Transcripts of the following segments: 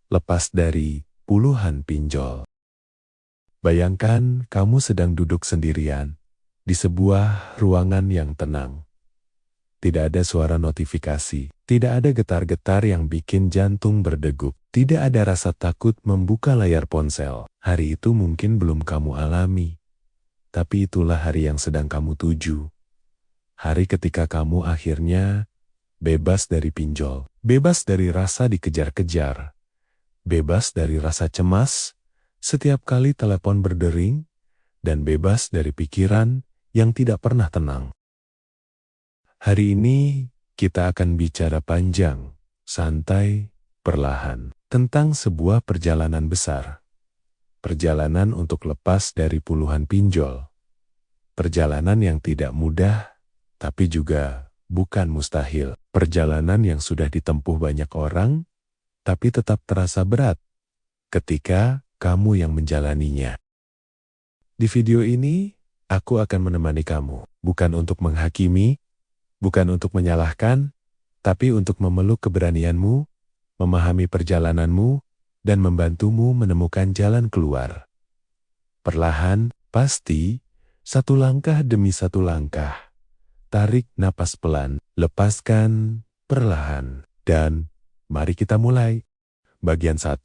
lepas dari puluhan pinjol. Bayangkan kamu sedang duduk sendirian di sebuah ruangan yang tenang. Tidak ada suara notifikasi, tidak ada getar-getar yang bikin jantung berdegup, tidak ada rasa takut membuka layar ponsel. Hari itu mungkin belum kamu alami, tapi itulah hari yang sedang kamu tuju. Hari ketika kamu akhirnya bebas dari pinjol, bebas dari rasa dikejar-kejar, bebas dari rasa cemas setiap kali telepon berdering, dan bebas dari pikiran yang tidak pernah tenang. Hari ini kita akan bicara panjang, santai, perlahan, tentang sebuah perjalanan besar. Perjalanan untuk lepas dari puluhan pinjol. Perjalanan yang tidak mudah, tapi juga bukan mustahil. Perjalanan yang sudah ditempuh banyak orang, tapi tetap terasa berat ketika kamu yang menjalaninya. Di video ini, aku akan menemani kamu, bukan untuk menghakimi, bukan untuk menyalahkan, tapi untuk memeluk keberanianmu, memahami perjalananmu, dan membantumu menemukan jalan keluar. Perlahan, pasti, satu langkah demi satu langkah. Tarik napas pelan, lepaskan perlahan, dan mari kita mulai. Bagian 1,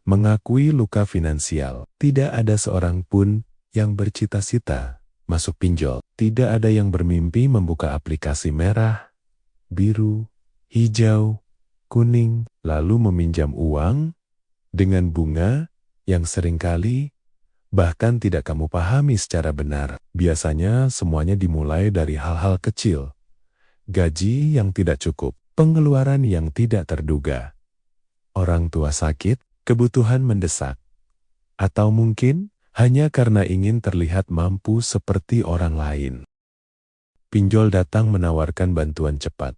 mengakui luka finansial. Tidak ada seorang pun yang bercita-cita masuk pinjol. Tidak ada yang bermimpi membuka aplikasi merah, biru, hijau, kuning, lalu meminjam uang dengan bunga yang seringkali bahkan tidak kamu pahami secara benar. Biasanya semuanya dimulai dari hal-hal kecil. Gaji yang tidak cukup, pengeluaran yang tidak terduga. Orang tua sakit, kebutuhan mendesak. Atau mungkin hanya karena ingin terlihat mampu seperti orang lain. Pinjol datang menawarkan bantuan cepat.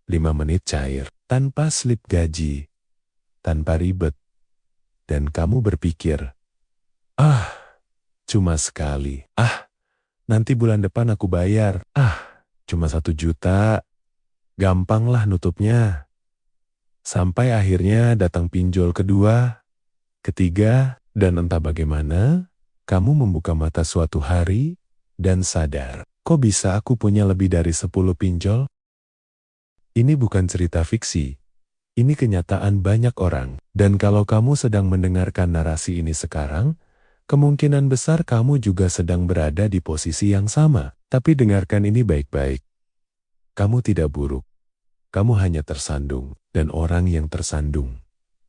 5 menit cair, tanpa slip gaji, tanpa ribet. Dan kamu berpikir, cuma sekali. Nanti bulan depan aku bayar. Cuma 1 juta. Gampanglah nutupnya. Sampai akhirnya datang pinjol kedua, ketiga, dan entah bagaimana, kamu membuka mata suatu hari dan sadar, kok bisa aku punya lebih dari 10 pinjol? Ini bukan cerita fiksi. Ini kenyataan banyak orang. Dan kalau kamu sedang mendengarkan narasi ini sekarang, kemungkinan besar kamu juga sedang berada di posisi yang sama. Tapi dengarkan ini baik-baik. Kamu tidak buruk. Kamu hanya tersandung. Dan orang yang tersandung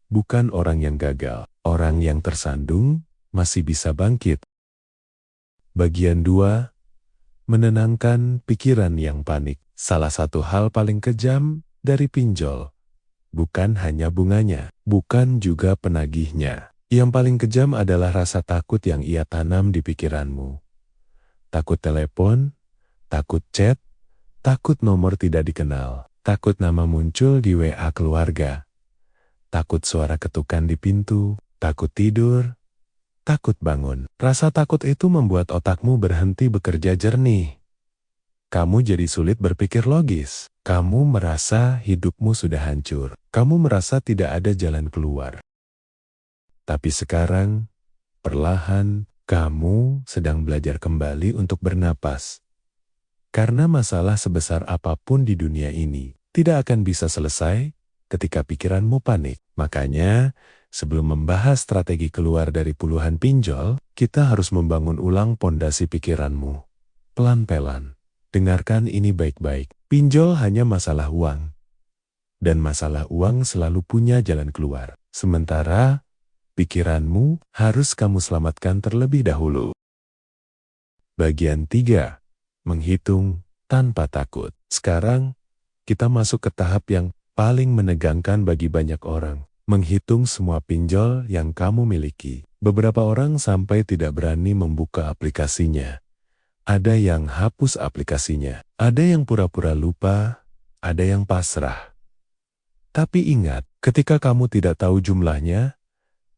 bukan orang yang gagal. Orang yang tersandung masih bisa bangkit. Bagian 2. Menenangkan pikiran yang panik. Salah satu hal paling kejam dari pinjol bukan hanya bunganya, bukan juga penagihnya. Yang paling kejam adalah rasa takut yang ia tanam di pikiranmu. Takut telepon, takut chat, takut nomor tidak dikenal, takut nama muncul di WA keluarga, takut suara ketukan di pintu, takut tidur, takut bangun. Rasa takut itu membuat otakmu berhenti bekerja jernih. Kamu jadi sulit berpikir logis. Kamu merasa hidupmu sudah hancur. Kamu merasa tidak ada jalan keluar. Tapi sekarang, perlahan, kamu sedang belajar kembali untuk bernapas. Karena masalah sebesar apapun di dunia ini tidak akan bisa selesai ketika pikiranmu panik. Makanya, sebelum membahas strategi keluar dari puluhan pinjol, kita harus membangun ulang pondasi pikiranmu. Pelan-pelan. Dengarkan ini baik-baik. Pinjol hanya masalah uang. Dan masalah uang selalu punya jalan keluar. Sementara, pikiranmu harus kamu selamatkan terlebih dahulu. Bagian 3. Menghitung tanpa takut. Sekarang, kita masuk ke tahap yang paling menegangkan bagi banyak orang. Menghitung semua pinjol yang kamu miliki. Beberapa orang sampai tidak berani membuka aplikasinya. Ada yang hapus aplikasinya. Ada yang pura-pura lupa. Ada yang pasrah. Tapi ingat, ketika kamu tidak tahu jumlahnya,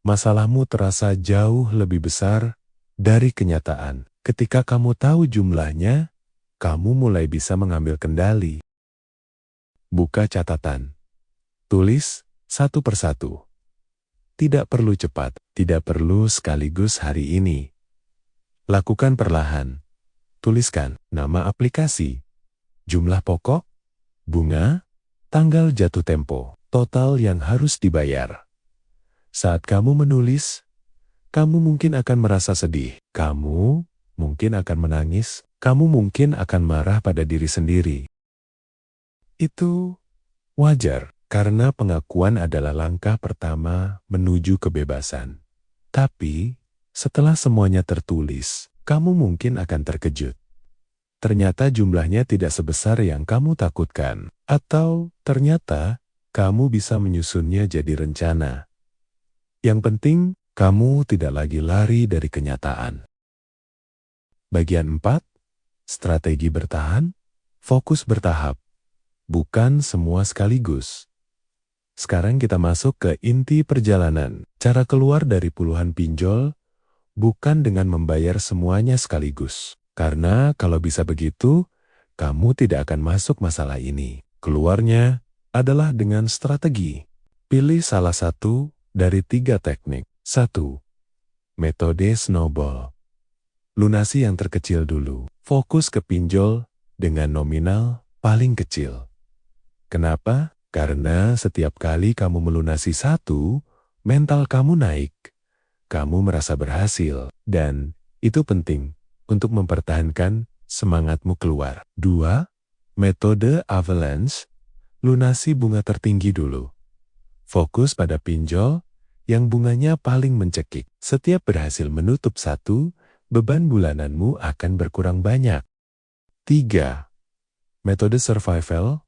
masalahmu terasa jauh lebih besar dari kenyataan. Ketika kamu tahu jumlahnya, kamu mulai bisa mengambil kendali. Buka catatan. Tulis satu persatu. tidak perlu cepat, tidak perlu sekaligus hari ini. Lakukan perlahan. Tuliskan nama aplikasi, jumlah pokok, bunga, tanggal jatuh tempo, total yang harus dibayar. Saat kamu menulis, kamu mungkin akan merasa sedih, kamu mungkin akan menangis, kamu mungkin akan marah pada diri sendiri. Itu wajar, karena pengakuan adalah langkah pertama menuju kebebasan. Tapi, setelah semuanya tertulis, kamu mungkin akan terkejut. Ternyata jumlahnya tidak sebesar yang kamu takutkan. Atau ternyata kamu bisa menyusunnya jadi rencana. Yang penting, kamu tidak lagi lari dari kenyataan. Bagian 4, strategi bertahan, fokus bertahap. Bukan semua sekaligus. Sekarang kita masuk ke inti perjalanan. Cara keluar dari puluhan pinjol bukan dengan membayar semuanya sekaligus. Karena kalau bisa begitu, kamu tidak akan masuk masalah ini. Keluarnya adalah dengan strategi. Pilih salah satu dari 3 teknik. 1. Metode snowball. Lunasi yang terkecil dulu. Fokus ke pinjol dengan nominal paling kecil. Kenapa? Karena setiap kali kamu melunasi 1, mental kamu naik. Kamu merasa berhasil, dan itu penting untuk mempertahankan semangatmu keluar. 2. Metode avalanche. Lunasi bunga tertinggi dulu. Fokus pada pinjol yang bunganya paling mencekik. Setiap berhasil menutup 1, beban bulananmu akan berkurang banyak. 3. Metode survival.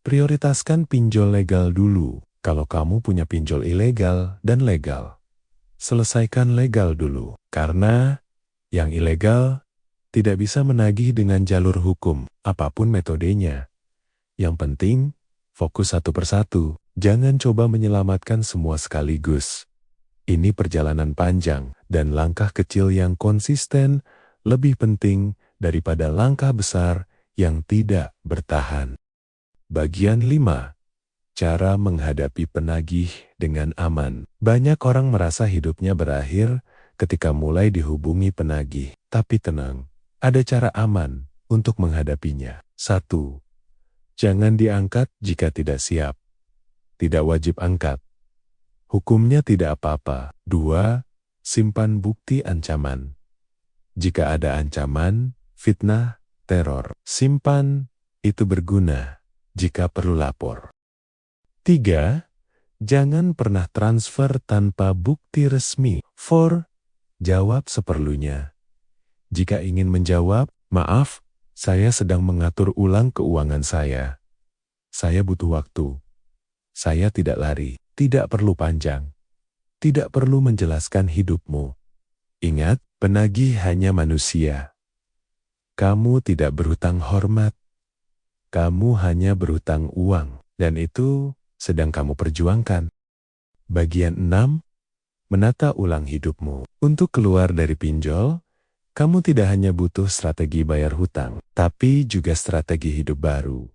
Prioritaskan pinjol legal dulu. Kalau kamu punya pinjol ilegal dan legal, selesaikan legal dulu. Karena yang ilegal tidak bisa menagih dengan jalur hukum, apapun metodenya. Yang penting, fokus satu persatu. Jangan coba menyelamatkan semua sekaligus. Ini perjalanan panjang, dan langkah kecil yang konsisten lebih penting daripada langkah besar yang tidak bertahan. Bagian 5. Cara menghadapi penagih dengan aman. Banyak orang merasa hidupnya berakhir ketika mulai dihubungi penagih. Tapi tenang, ada cara aman untuk menghadapinya. 1. Jangan diangkat jika tidak siap. Tidak wajib angkat. Hukumnya tidak apa-apa. 2. Simpan bukti ancaman. Jika ada ancaman, fitnah, teror, simpan, itu berguna. Jika perlu lapor. 3. Jangan pernah transfer tanpa bukti resmi. 4. Jawab seperlunya. Jika ingin menjawab, maaf, saya sedang mengatur ulang keuangan saya. Saya butuh waktu. Saya tidak lari, tidak perlu panjang. Tidak perlu menjelaskan hidupmu. Ingat, penagih hanya manusia. Kamu tidak berhutang hormat. Kamu hanya berhutang uang, dan itu sedang kamu perjuangkan. Bagian 6. Menata ulang hidupmu. Untuk keluar dari pinjol, kamu tidak hanya butuh strategi bayar hutang, tapi juga strategi hidup baru.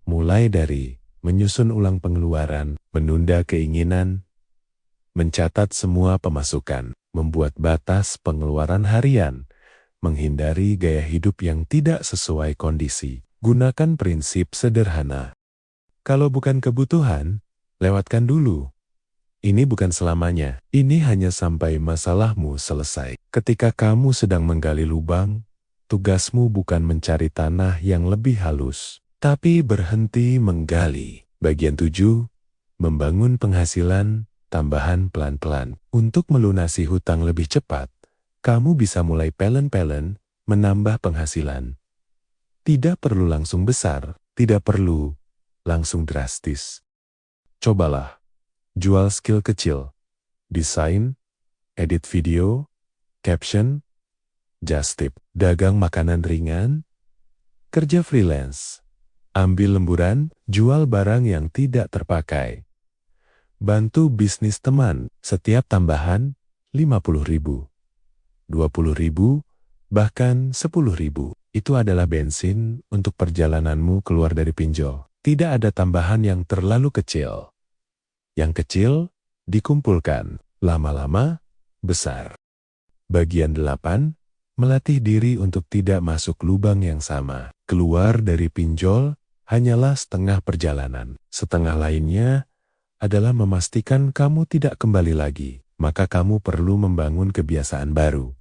Mulai dari menyusun ulang pengeluaran, menunda keinginan, mencatat semua pemasukan, membuat batas pengeluaran harian, menghindari gaya hidup yang tidak sesuai kondisi. Gunakan prinsip sederhana. Kalau bukan kebutuhan, lewatkan dulu. Ini bukan selamanya. Ini hanya sampai masalahmu selesai. Ketika kamu sedang menggali lubang, tugasmu bukan mencari tanah yang lebih halus, tapi berhenti menggali. Bagian 7. Membangun penghasilan tambahan pelan-pelan. Untuk melunasi hutang lebih cepat, kamu bisa mulai pelan-pelan menambah penghasilan. Tidak perlu langsung besar, tidak perlu langsung drastis. Cobalah, jual skill kecil, desain, edit video, caption, just tip, dagang makanan ringan, kerja freelance, ambil lemburan, jual barang yang tidak terpakai. Bantu bisnis teman, setiap tambahan 50.000, 20.000, bahkan 10.000. Itu adalah bensin untuk perjalananmu keluar dari pinjol. Tidak ada tambahan yang terlalu kecil. Yang kecil dikumpulkan, lama-lama, besar. Bagian 8, melatih diri untuk tidak masuk lubang yang sama. Keluar dari pinjol hanyalah setengah perjalanan. Setengah lainnya adalah memastikan kamu tidak kembali lagi. Maka kamu perlu membangun kebiasaan baru.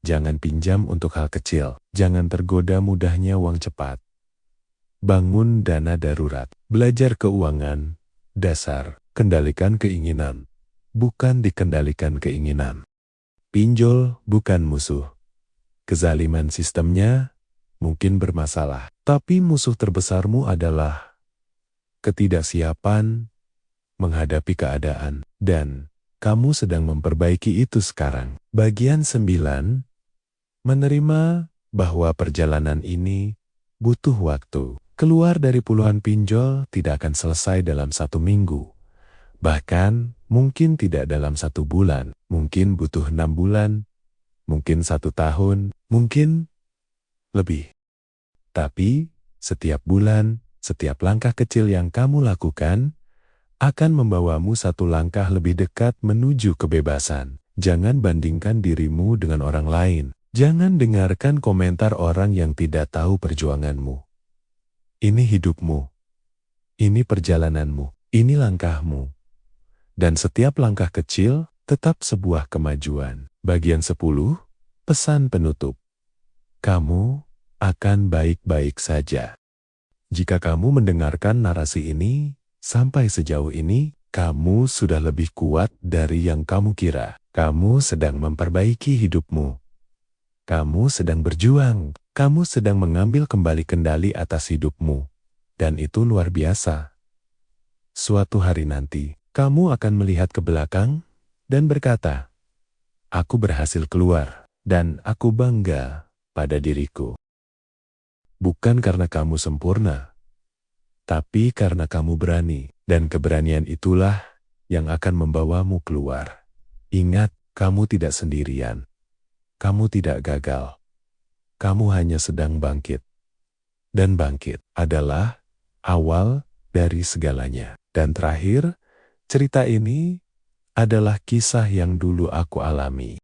Jangan pinjam untuk hal kecil. Jangan tergoda mudahnya uang cepat. Bangun dana darurat. Belajar keuangan dasar. Kendalikan keinginan, bukan dikendalikan keinginan. Pinjol bukan musuh. Kezaliman sistemnya mungkin bermasalah, tapi musuh terbesarmu adalah ketidaksiapan menghadapi keadaan, dan kamu sedang memperbaiki itu sekarang. Bagian 9, menerima bahwa perjalanan ini butuh waktu. Keluar dari puluhan pinjol tidak akan selesai dalam 1 minggu. Bahkan mungkin tidak dalam 1 bulan, mungkin butuh 6 bulan, mungkin 1 tahun, mungkin lebih. Tapi setiap bulan, setiap langkah kecil yang kamu lakukan akan membawamu 1 langkah lebih dekat menuju kebebasan. Jangan bandingkan dirimu dengan orang lain. Jangan dengarkan komentar orang yang tidak tahu perjuanganmu. Ini hidupmu. Ini perjalananmu. Ini langkahmu. Dan setiap langkah kecil tetap sebuah kemajuan. Bagian 10, pesan penutup. Kamu akan baik-baik saja. Jika kamu mendengarkan narasi ini, sampai sejauh ini, kamu sudah lebih kuat dari yang kamu kira. Kamu sedang memperbaiki hidupmu. Kamu sedang berjuang. Kamu sedang mengambil kembali kendali atas hidupmu. Dan itu luar biasa. Suatu hari nanti, kamu akan melihat ke belakang dan berkata, "Aku berhasil keluar, dan aku bangga pada diriku." Bukan karena kamu sempurna, tapi karena kamu berani, dan keberanian itulah yang akan membawamu keluar. Ingat, kamu tidak sendirian. Kamu tidak gagal. Kamu hanya sedang bangkit. Dan bangkit adalah awal dari segalanya. Dan terakhir, cerita ini adalah kisah yang dulu aku alami.